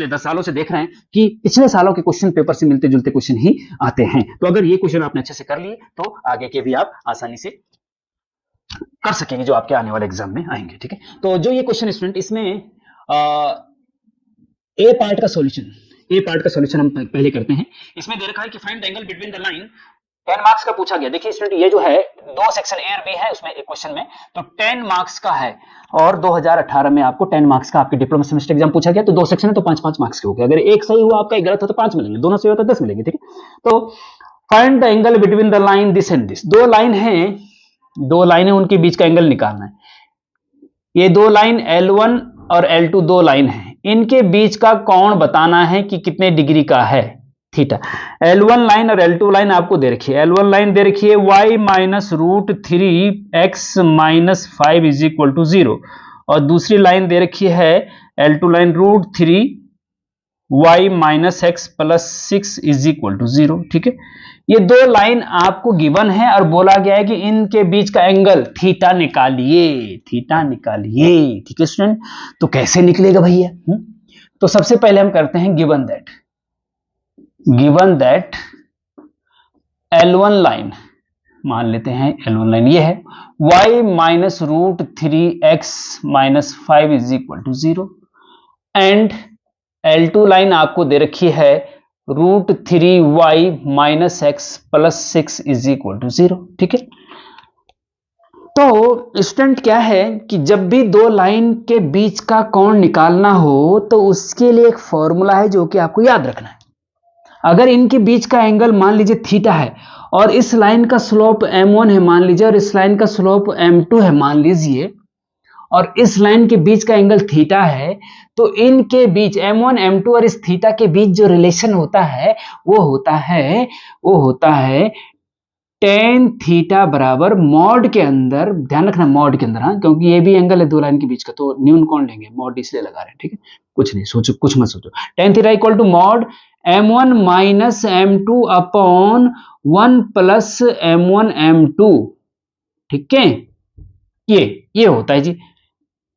10 सालों से देख रहे हैं कि पिछले सालों के क्वेश्चन पेपर से मिलते जुलते क्वेश्चन ही आते हैं। तो अगर ये क्वेश्चन आपने अच्छे से कर लिए तो आगे के भी आप आसानी से कर सकेंगे जो आपके आने वाले एग्जाम में आएंगे, ठीक है। तो जो ये क्वेश्चन स्टूडेंट, इसमें ए पार्ट का सॉल्यूशन हम पहले करते हैं। इसमें दे रखा है कि find the angle between the line, 10 marks का पूछा गया। देखिए स्टूडेंट, ये जो है 2 सेक्शन ए और बी है उसमें एक क्वेश्चन में, तो 10 मार्क्स का है, और 2018 में आपको 10 मार्क्स का आपके डिप्लोमा सेमेस्टर एग्जाम पूछा गया, तो 2 सेक्शन है तो 5-5 मार्क्स के हो गए। अगर एक सही हुआ आपका, एक गलत हो तो 5 मिलेंगे, दोनों सही हो तो 10 मिलेंगे, ठीक है। तो find the angle between the line this and this, 2 line है, 2 लाइनें, उनके बीच का एंगल निकालना है। ये 2 लाइन L1 और L2 2 लाइन है, इनके बीच का कोण बताना है कि कितने डिग्री का है, थीटा। L1 लाइन और L2 लाइन आपको दे रखी है। L1 लाइन दे रखी है y minus root 3x minus 5 is equal to 0, और दूसरी लाइन दे रखी है L2 line root 3 y minus x plus 6 is equal to 0, ठीक है। ये दो लाइन आपको गिवन है और बोला गया है कि इनके बीच का एंगल थीटा निकालिए, थीटा निकालिए। ठीक है स्टूडेंट, तो कैसे निकलेगा भैया? तो सबसे पहले हम करते हैं गिवन दैट L1 लाइन, मान लेते हैं L1 लाइन ये है, y minus root 3x minus 5 is equal to 0 and L2 line आपको दे रखी है root 3y minus x plus 6 is equal to 0। ठीक है, तो स्टूडेंट क्या है कि जब भी दो लाइन के बीच का कोण निकालना हो तो उसके लिए एक फॉर्मूला है जो कि आपको याद रखना है। अगर इनके बीच का एंगल मान लीजिए थीटा है और इस लाइन का स्लोप m1 है मान लीजिए और इस लाइन का स्लोप m2 है मान लीजिए और इस लाइन के बीच का एंगल थीटा है, तो इनके बीच m1 m2 और इस थीटा के बीच जो रिलेशन होता है वो होता है tan थीटा बराबर मॉड के अंदर, ध्यान रखना मॉड के अंदर, हाँ, क्योंकि ये भी एंगल है दो लाइन के बीच का, तो न्यून कौन लेंगे, मॉड इसलिए लगा रहे हैं। ठीक है, कुछ नहीं सोचो, कुछ मत सोचो। tan theta equal to mod m1 minus m2 upon 1 plus m1 m2। ठीक है, ये होता है जी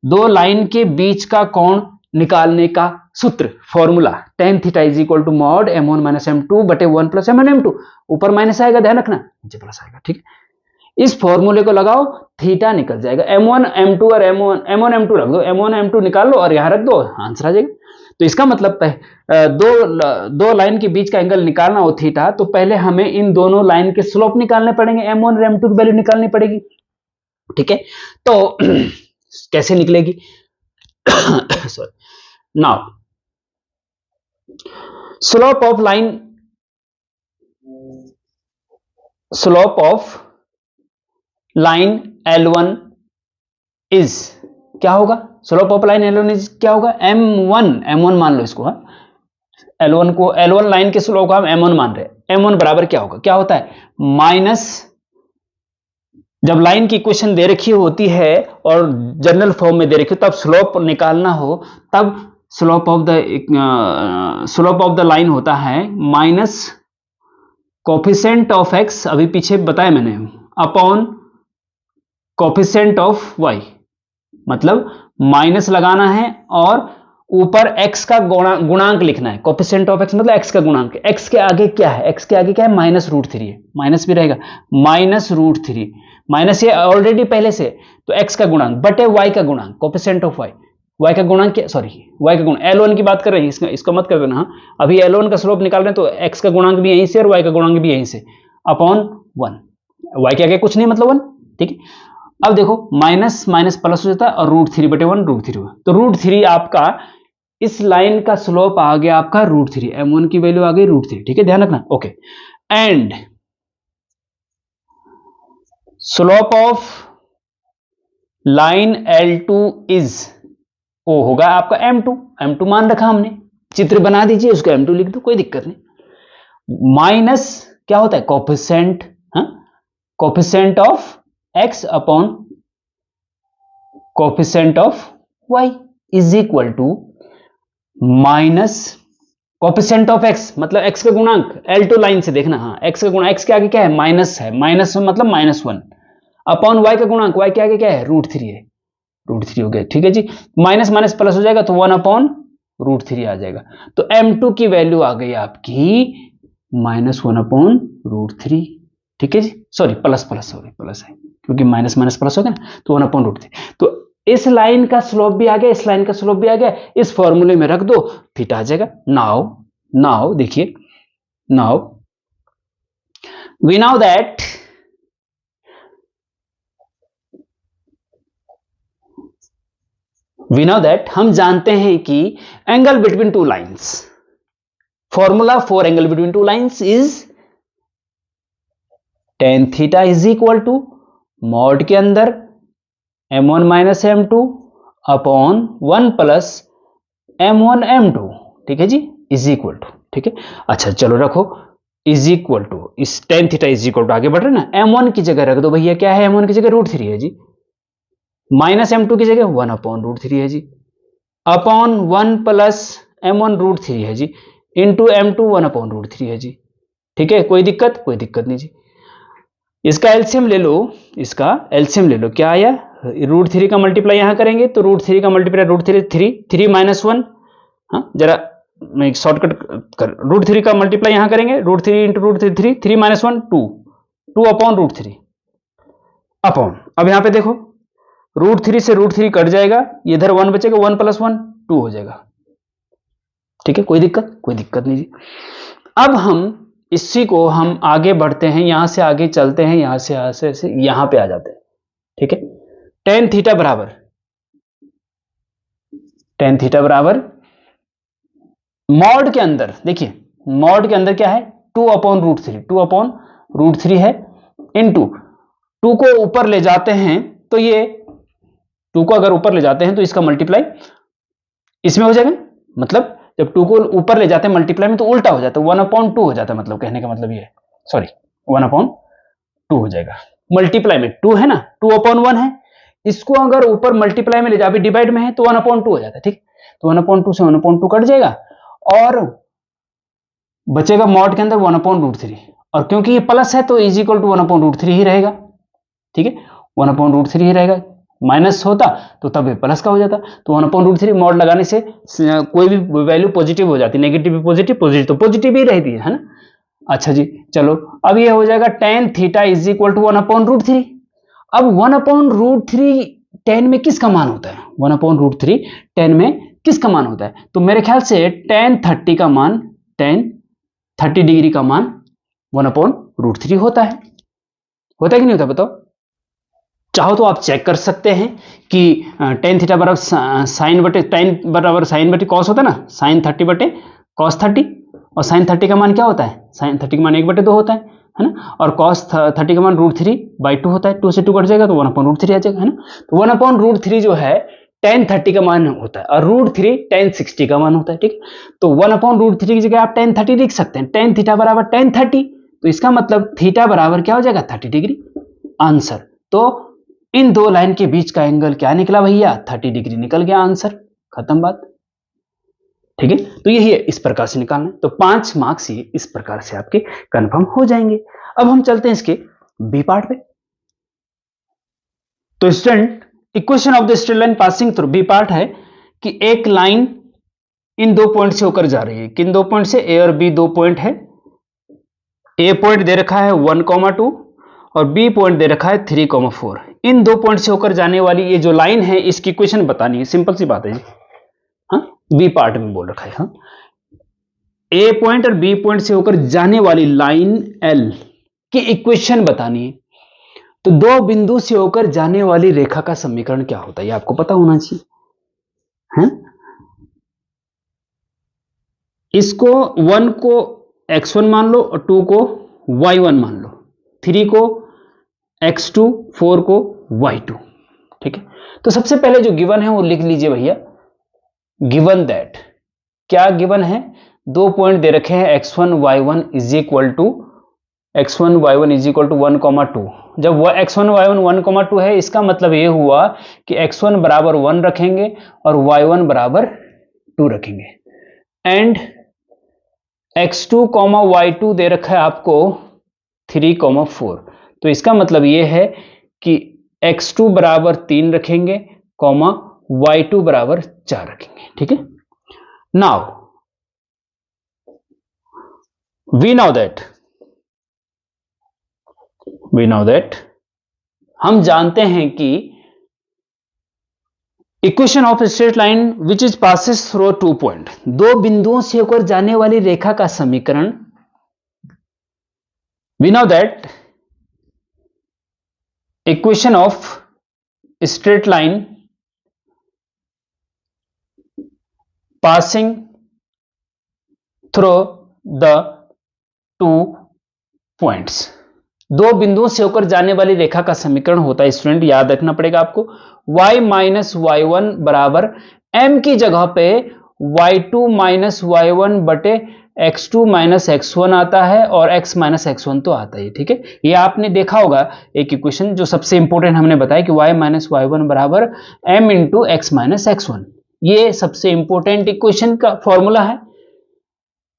दो लाइन के बीच का कोण निकालने का सूत्र, formula tan theta is equal to mod m1 minus m2 बटे 1 प्लस m1 m2। ऊपर माइनस आएगा, ध्यान रखना, नीचे प्लस आएगा। ठीक है, इस फॉर्मूले को लगाओ, थीटा निकल जाएगा। m1 m2 और m1 m2 रख दो, m1 m2 निकाल लो और यहां रख दो, आंसर आ जाएगा। तो इसका मतलब दो लाइन के बीच का एंगल निकालना हो थीटा, तो पहले हमें इन दोनों लाइन के स्लोप निकालने पड़ेंगे, m1 और m2 की वैल्यू निकालनी पड़ेगी। ठीक है, तो कैसे निकलेगी? Sorry, now slope of line L1 is क्या होगा? Slope of line L1 is क्या होगा? m1 मान लो इसको, हाँ, L1 लाइन के स्लोप को हम m1 मान रहे हैं। m1 बराबर क्या होगा? क्या होता है? माइनस, जब लाइन की इक्वेशन दे रखी होती है और जनरल फॉर्म में दे रखी हो तब स्लोप निकालना हो, तब स्लोप ऑफ द लाइन होता है माइनस कोफिशिएंट ऑफ x, अभी पीछे बताया मैंने, अपॉन कोफिशिएंट ऑफ y, मतलब माइनस लगाना है और ऊपर x का गुणांक लिखना है। कोफिशिएंट ऑफ x मतलब x का गुणांक, x के आगे क्या है? x के आगे क्या है? माइनस रूट 3 है, माइनस भी रहेगा, माइनस रूट 3, माइनस ये ऑलरेडी पहले से, तो x का गुणांक बटे y का गुणांक, कोफिशिएंट ऑफ y का गुणांक क्या, सॉरी y का गुणांक, L1 की बात कर रहे हैं, इसको मत कर देना, हाँ, अभी L1 का स्लोप निकाल रहे हैं तो x का गुणांक भी यहीं से और y का गुणांक भी यहीं से, अपॉन 1, y के आगे कुछ नहीं मतलब 1। ठीक है, अब देखो माइनस माइनस प्लस हो जाता है और रूट 3 बटे 1 रूट 3 हुआ, तो रूट 3 आपका इस लाइन का स्लोप आ गया आपका रूट 3, m1 की वैल्यू आ गई रूट 3। ठीक है, ध्यान रखना, okay. And slope of line L2 is, ओ होगा आपका m2 मान रखा हमने, चित्र बना दीजिए, उसको m2 लिख दो, कोई दिक्कत नहीं। माइनस क्या होता है? कोफिशिएंट, हाँ, coefficient of x upon coefficient of y is equal to minus coefficient of x मतलब x का गुणांक, L2 लाइन से देखना, हाँ, x का गुणांक, x के आगे क्या है? माइनस है, माइनस मतलब -1, अपॉन y का गुणांक, y के आगे क्या है? रूट 3 है, रूट 3 हो गया। ठीक है जी, माइनस माइनस प्लस हो जाएगा तो 1 अपॉन रूट 3 आ जाएगा, तो m2 की वैल्यू आ गई आपकी -1 अपॉन रूट 3। ठीक है जी, सॉरी प्लस है, क्योंकि माइनस माइनस प्लस हो गया ना, तो 1 अपॉन रूट 3। तो इस लाइन का स्लोप भी आ गया, इस लाइन का स्लोप भी आ गया, इस फॉर्मूले में रख दो, थीटा आ जाएगा। नाउ देखिए, नाउ वी नो दैट हम जानते हैं कि angle between two lines, formula for angle between two lines is tan theta is equal to mod के अंदर m1 minus m2 upon 1 plus m1 m2। ठीक है जी, इज इक्वल टू, ठीक है, अच्छा चलो रखो, इज इक्वल टू, इस tan theta is equal to, आगे बढ़ रहे ना, m1 की जगह रख दो भैया, क्या है? m1 की जगह रूट 3 है जी, माइनस m2 की जगह 1 अपॉन रूट 3 है जी, अपॉन 1 प्लस m1 रूट 3 है जी, इंटू m2 1 अपॉन रूट 3 है जी, ठीक है, कोई दिक्कत? कोई दिक्कत नहीं जी। इसका एलसीएम ले लो, इसका एलसीएम ले लो, क्या आया? √3 का मल्टीप्लाई यहां करेंगे तो √3 का मल्टीप्लाई √3 3 माइनस 1, हाँ जरा मैं एक शॉर्टकट कर, √3 का मल्टीप्लाई यहां करेंगे, √3 इंटू √3 3 माइनस 1 2 अपॉन √3 अपॉन, अब यहां पे देखो √3 से √3 कट जाएगा, इधर 1 बचेगा, 1 प्लस 1 2 हो जाएगा। ठीक है, कोई दिक्कत? कोई दिक्कत नहीं जी। अब हम इसी को हम आगे बढ़ते हैं, यहां से आगे चलते हैं, यहां से यहां पे आ जाते हैं। ठीक है, tan थीटा बराबर मॉड के अंदर, देखिए मॉड के अंदर क्या है, 2 अपॉन √3 है, इनटू 2 को ऊपर ले जाते हैं तो ये 2 को अगर ऊपर ले जाते हैं तो इसका मल्टीप्लाई इसमें हो जाएगा, मतलब जब 2 को ऊपर ले जाते हैं मल्टीप्लाई में तो उल्टा हो जाता है, 1/2 हो जाता है, मतलब कहने का मतलब ये है, सॉरी 1/2 हो जाएगा। मल्टीप्लाई में 2 है ना, 2/1 है, इसको अगर ऊपर मल्टीप्लाई में ले जाए, डिवाइड में है तो 1/2 हो जाता है। ठीक, तो 1/2 से 1/2 कट जाएगा और बचेगा मॉड के अंदर 1/√3, और क्योंकि ये प्लस है तो इज इक्वल टू 1/√3 ही रहेगा। ठीक है, 1/√3 ही रहेगा, माइनस होता तो तब प्लस का हो जाता, तो 1/√3 मॉड लगाने से कोई भी वैल्यू पॉजिटिव हो जाती, नेगेटिव भी पॉजिटिव, पॉजिटिव तो पॉजिटिव ही रहती है ना। अच्छा जी, चलो अब ये हो जाएगा tan theta is equal to 1/√3। अब 1/√3 tan में किसका मान होता है? 1/√3 tan में किसका मान होता है? तो मेरे ख्याल से tan 30 का मान, tan 30 डिग्री का मान 1/√3 होता है कि नहीं होता? बताओ, चाहो तो आप चेक कर सकते हैं कि tan थीटा बराबर साइन बटे कॉस होता है ना, साइन 30 बटे कॉस 30, और साइन 30 का मान क्या होता है? साइन 30 का मान 1/2 होता है ना, और कॉस 30 का मान √3/2 होता है, 2 से 2 कट जाएगा तो 1/√3 आ जाएगा, है ना। तो 1/√3 जो है tan 30 का मान होता है, और √3 tan 60 का मान होता है। ठीक, तो 1/√3 की जगह आप tan 30 लिख सकते हैं, tan थीटा बराबर tan 30, तो इसका मतलब थीटा बराबर क्या हो जाएगा? 30 डिग्री। आंसर, तो इन दो लाइन के बीच का एंगल क्या निकला भैया? 30 डिग्री निकल गया, आंसर, खत्म बात। ठीक है, तो यही है, इस प्रकार से निकालना है, तो 5 मार्क्स ये इस प्रकार से आपके कंफर्म हो जाएंगे। अब हम चलते हैं इसके बी पार्ट पे। तो student, equation of the straight line passing through, B part है कि एक लाइन इन 2 पॉइंट से होकर जा रही है। किन 2 पॉइंट से? ए और बी 2 पॉइंट है। ए पॉइंट दे रखा है 1,2 और बी पॉइंट दे रखा है 3,4। इन 2 पॉइंट से होकर जाने वाली ये जो लाइन है, इसकी इक्वेशन बतानी है, सिंपल सी बात है जी। हाँ, बी पार्ट में बोल रखा है। हाँ, ए पॉइंट और बी पॉइंट से होकर जाने वाली लाइन एल की इक्वेशन बतानी है। तो 2 बिंदु से होकर जाने वाली रेखा का समीकरण क्या होता है, ये आपको पता होना चाहिए। है, इसको 1 को x1 मान लो और 2 को y1 मान लो, 3 को x2, 4 को y2। ठीक है, तो सबसे पहले जो गिवन है वो लिख लीजिए भैया। गिवन दैट, क्या गिवन है? 2 पॉइंट दे रखे हैं x1 y1 is equal to 1,2। जब वह x1 y1 1,2 है, इसका मतलब ये हुआ कि x1 बराबर 1 रखेंगे और y1 बराबर 2 रखेंगे, एंड x2, y2 दे रखा है आपको 3,4। तो इसका मतलब ये है कि x2 बराबर 3 रखेंगे, y2 बराबर 4 रखेंगे। ठीक है, नाउ वी नो दैट हम जानते हैं कि equation of straight line which is passes through 2 point, 2 बिंदुओं से होकर जाने वाली रेखा का समीकरण, we know that equation of straight line passing through the 2 points, 2 बिंदुओं से होकर जाने वाली रेखा का समीकरण होता है, स्टूडेंट याद रखना पड़ेगा आपको, y माइनस y1 बराबर m की जगह पे y2 माइनस y1 बटे x2 माइनस x1 आता है, और x माइनस x1 तो आता है। ठीक है, ये आपने देखा होगा एक इक्वेशन जो सबसे इंपॉर्टेंट हमने बताया कि y माइनस y1 बराबर m into x minus x1, ये सबसे इंपॉर्टेंट इक्वेशन का फॉर्मूला है।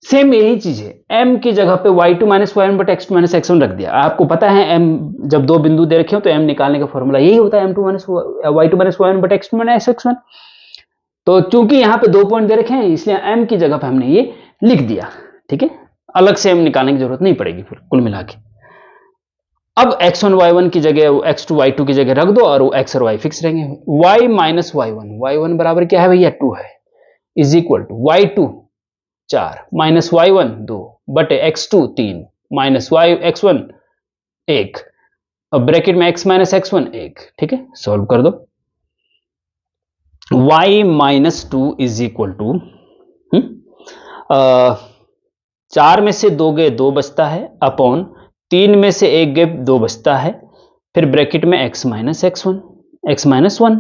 सेम यही चीज है, m की जगह पे y2 minus y1 but x2 minus x1 रख दिया। आपको पता है m जब दो बिंदु दे रखे हो तो m निकालने का फॉर्मूला यही होता है m2 minus y2 minus y1 but x2 minus x1। तो चूंकि यहाँ पे 2 पॉइंट दे रखे हैं इसलिए m की जगह पे हमने ये लिख दिया, ठीक है। अलग से m निकालने की जरूरत नहीं पड़ेगी फिर कुल मिला के। अब x1 y1 की जगह x2 y2 की जगह रख दो और x और y फिक्स रहेंगे। y माइनस y1 बराबर क्या है भैया 2 है, is equal to y2 4 minus y1 2 बटे x2 3 माइनस x1 1, अब ब्रैकेट में x माइनस x1 1, ठीक है। सॉल्व कर दो। y minus 2 is equal to 4 में से 2 गए 2 बचता है, अपॉन 3 में से 1 गए 2 बचता है, फिर ब्रैकेट में x minus x1 x minus 1,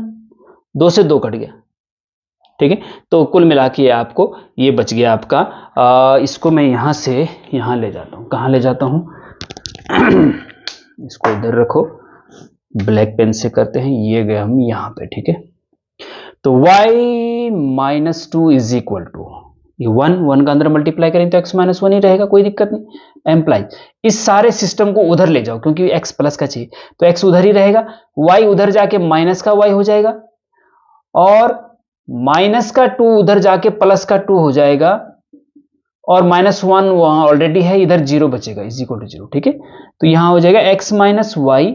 2 से 2 कट गया, ठीक है। तो कुल मिला के आपको ये बच गया आपका, इसको मैं यहां से यहां ले जाता हूं। कहां ले जाता हूं इसको इधर रखो, ब्लैक पेन से करते हैं, ये गए हम यहां पे, ठीक है। तो y minus 2 is equal to ये 1 का अंदर मल्टीप्लाई करें तो x माइनस 1 ही रहेगा, कोई दिक्कत नहीं। एम्प्लाई इस सारे सिस्टम को उधर ले जाओ क्योंकि x प्लस का चाहिए, तो x उधर ही रहेगा, y उधर जाके माइनस का y हो जाएगा, और माइनस का 2 उधर जाके प्लस का 2 हो जाएगा, और माइनस 1 वहां ऑलरेडी है, इधर 0 बचेगा, इज इक्वल टू 0, ठीक है। तो यहां हो जाएगा x minus y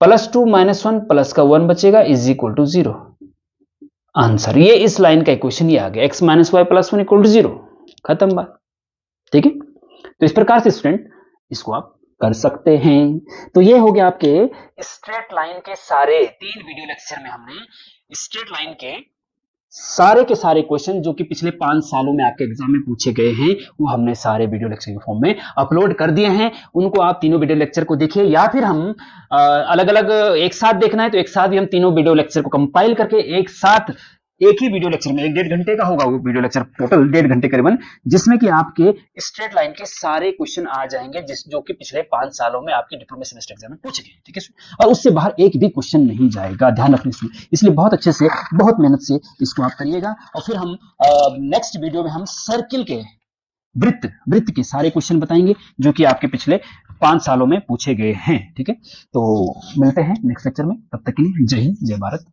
plus 2 minus 1 plus का 1 बचेगा, इज इक्वल टू 0। आंसर ये इस लाइन का इक्वेशन ये आ गया, x minus y plus 1 equal to 0, खत्म बात, ठीक है। तो इस प्रकार से स्टूडेंट इसको आप कर सकते हैं। तो ये हो गया आपके स्ट्रेट लाइन के सारे 3 वीडियो लेक्चर में हमने स्ट्रेट लाइन के सारे क्वेश्चन जो कि पिछले 5 सालों में आपके एग्जाम में पूछे गए हैं वो हमने सारे वीडियो लेक्चर के फॉर्म में अपलोड कर दिए हैं। उनको आप तीनों वीडियो लेक्चर को देखिए, या फिर हम अलग अलग एक साथ देखना है तो एक साथ भी हम तीनों वीडियो लेक्चर को कंपाइल करके एक साथ एक ही वीडियो लेक्चर में 1-1.5 घंटे का होगा वो वीडियो लेक्चर, टोटल 1.5 घंटे करीबन, जिसमें कि आपके स्ट्रेट लाइन के सारे क्वेश्चन आ जाएंगे जो कि पिछले 5 सालों में आपके डिप्लोमा सेमेस्टर एग्जाम में पूछे गए, ठीक है। और उससे बाहर एक भी क्वेश्चन नहीं जाएगा, ध्यान रखने से, इसलिए बहुत अच्छे से बहुत मेहनत से इसको आप करिएगा। और फिर हम नेक्स्ट वीडियो में हम सर्किल के वृत्त के सारे क्वेश्चन बताएंगे जो कि आपके पिछले 5 सालों में पूछे गए हैं, ठीक है। तो मिलते हैं नेक्स्ट लेक्चर में, तब तक के लिए जय हिंद जय भारत।